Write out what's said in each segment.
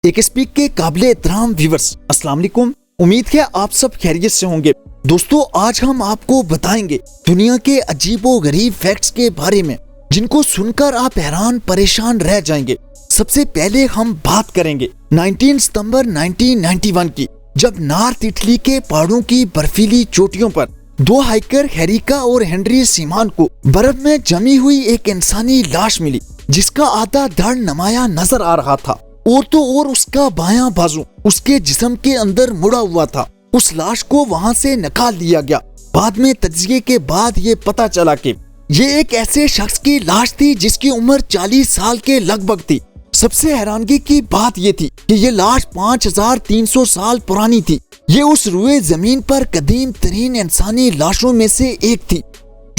एक स्पीक के काबिले एहतराम व्यूअर्स, अस्सलाम वालेकुम। उम्मीद है आप सब खैरियत से होंगे। दोस्तों, आज हम आपको बताएंगे दुनिया के अजीबो गरीब फैक्ट्स के बारे में, जिनको सुनकर आप हैरान परेशान रह जाएंगे। सबसे पहले हम बात करेंगे 19 सितंबर 1991 की, जब नॉर्थ इटली के पहाड़ों की बर्फीली चोटियों पर दो हाइकर हेरिका और हेनरी सीमान को बर्फ में जमी हुई एक इंसानी लाश मिली, जिसका आधा धड़ नमाया नजर आ रहा था और तो और उसका बायां बाजू उसके जिस्म के अंदर मुड़ा हुआ था। उस लाश को वहां से निकाल लिया गया। बाद में तज्जिये के बाद ये पता चला कि ये एक ऐसे शख्स की लाश थी जिसकी उम्र 40 साल के लगभग थी। सबसे हैरानगी की बात ये थी कि ये लाश 5300 साल पुरानी थी। ये उस रुए जमीन पर कदीम तरीन इंसानी लाशों में से एक थी,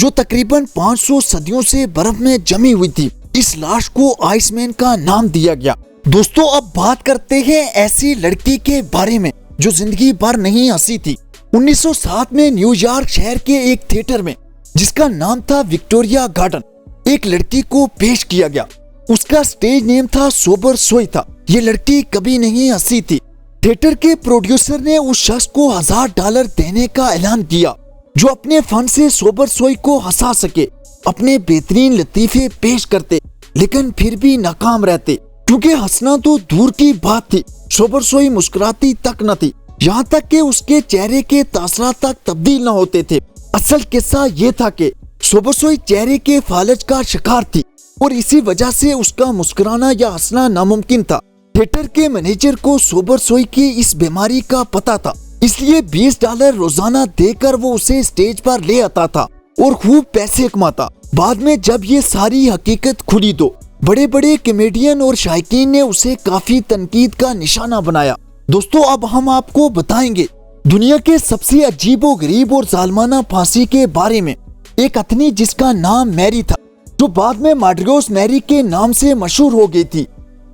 जो तकरीबन 500 सदियों से बर्फ में जमी हुई थी। इस लाश को आइसमैन का नाम दिया गया। दोस्तों, अब बात करते हैं ऐसी लड़की के बारे में जो जिंदगी भर नहीं हंसी थी। 1907 में न्यूयॉर्क शहर के एक थिएटर में, जिसका नाम था विक्टोरिया गार्डन, एक लड़की को पेश किया गया। उसका स्टेज नेम था सोबर सोई था। ये लड़की कभी नहीं हंसी थी। थिएटर के प्रोड्यूसर ने उस शख्स को $1000 देने का ऐलान किया जो अपने फन से सोबर सोई को हंसा सके। अपने बेहतरीन लतीफे पेश करते, लेकिन फिर भी नाकाम रहते, क्योंकि हंसना तो दूर की बात थी, सोबर सोई मुस्कुराती तक न थी। यहाँ तक कि उसके चेहरे के तासरात तक तब्दील न होते थे। असल किस्सा ये था कि सोबर सोई चेहरे के फालज का शिकार थी और इसी वजह से उसका मुस्कुराना या हंसना नामुमकिन था। थिएटर के मैनेजर को सोबर सोई की इस बीमारी का पता था, इसलिए $20 रोजाना देकर वो उसे स्टेज पर ले आता था और खूब पैसे कमाता। बाद में जब ये सारी हकीकत खुली तो बड़े बड़े कॉमेडियन और शायकीन ने उसे काफी तनकीद का निशाना बनाया। दोस्तों, अब हम आपको बताएंगे दुनिया के सबसे अजीबो गरीब और जालमाना फांसी के बारे में। एक अथनी जिसका नाम मैरी था, जो बाद में माड्रियोस मैरी के नाम से मशहूर हो गई थी।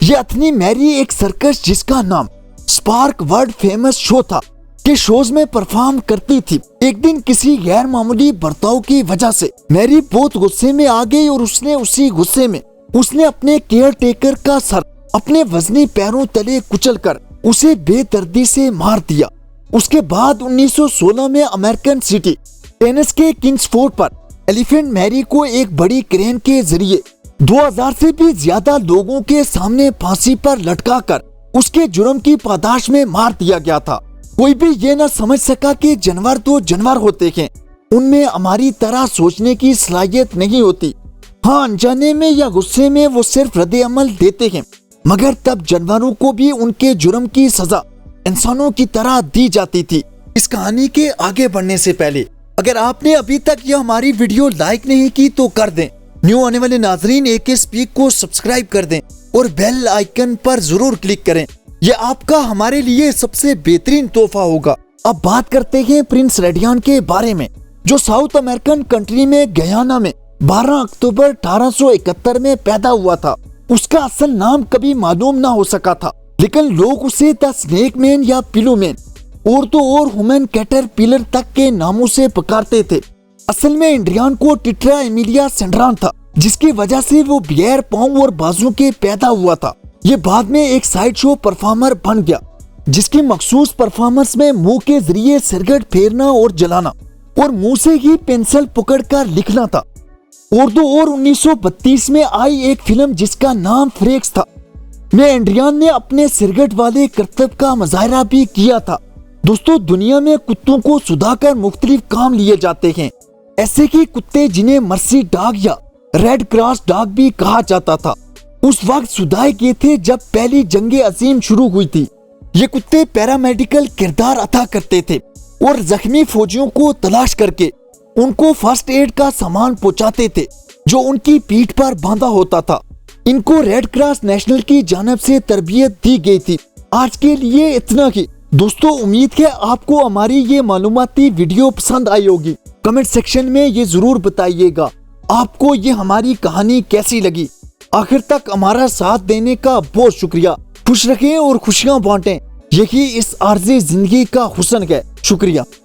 ये अथनी मैरी एक सर्कस जिसका नाम स्पार्क वर्ल्ड फेमस शो था के शोज में परफॉर्म करती थी। एक दिन किसी गैर मामूली बर्ताव की वजह से मैरी बहुत गुस्से में आ गई और उसी गुस्से में उसने अपने केयर टेकर का सर अपने वजनी पैरों तले कुचलकर उसे बेदर्दी से मार दिया। उसके बाद 1916 में अमेरिकन सिटी टेनेसी के किंग्सफोर्ड पर एलिफेंट मैरी को एक बड़ी क्रेन के जरिए 2000 से भी ज्यादा लोगों के सामने फांसी पर लटकाकर उसके जुर्म की पादाश में मार दिया गया था। कोई भी ये न समझ सका कि जानवर तो जानवर होते हैं, उनमें हमारी तरह सोचने की सलाहियत नहीं होती। हाँ, अनजाने में या गुस्से में वो सिर्फ रद्द अमल देते हैं, मगर तब जानवरों को भी उनके जुर्म की सजा इंसानों की तरह दी जाती थी। इस कहानी के आगे बढ़ने से पहले अगर आपने अभी तक यह हमारी वीडियो लाइक नहीं की तो कर दें। न्यू आने वाले नाजरीन एक स्पीक को सब्सक्राइब कर दें और बेल आइकन पर जरूर क्लिक करें। यह आपका हमारे लिए सबसे बेहतरीन तोहफा होगा। अब बात करते हैं प्रिंस रेडियन के बारे में, जो साउथ अमेरिकन कंट्री में गयाना में 12 अक्टूबर 1871 में पैदा हुआ था। उसका असल नाम कभी मालूम ना हो सका था, लेकिन लोग उसे द स्नेक मैन या पिलो मैन और तो और ह्यूमन कैटरपिलर तक के नामों से पुकारते थे। असल में इंडियन को टिट्रा एमिलिया सिंड्रोम था, जिसकी वजह से वो बगैर पाँव और बाजू के पैदा हुआ था। ये बाद में एक साइड शो परफॉर्मर बन गया, जिसकी मखसूस परफॉर्मेंस में मुंह के जरिए सिरगट फेरना और जलाना और मुंह से ही पेंसिल पकड़कर लिखना था। और तो और 1932 में आई एक फिल्म जिसका नाम फ्रेक्स था, में एंड्रियन ने अपने सिरगट वाले करतब का मुजाहरा भी किया था। दोस्तों, दुनिया में कुत्तों को सुधाकर मुख्तलिफ काम लिए जाते हैं। ऐसे कि कुत्ते जिन्हें मर्सी डॉग या रेड क्रॉस डॉग भी कहा जाता था, उस वक्त सुधाए गए थे जब पहली जंगे अजीम शुरू हुई थी। ये कुत्ते पैरामेडिकल किरदार अदा करते थे और जख्मी फौजियों को तलाश करके उनको फर्स्ट एड का सामान पहुंचाते थे, जो उनकी पीठ पर बांधा होता था। इनको रेड क्रॉस नेशनल की जानिब से तरबियत दी गई थी। आज के लिए इतना ही। दोस्तों, उम्मीद है आपको हमारी ये मालूमाती वीडियो पसंद आई होगी। कमेंट सेक्शन में ये जरूर बताइएगा आपको ये हमारी कहानी कैसी लगी। आखिर तक हमारा साथ देने का बहुत शुक्रिया। खुश रखें और खुशियाँ बांटें, यही इस आर्ज़ी जिंदगी का हुस्न है। शुक्रिया।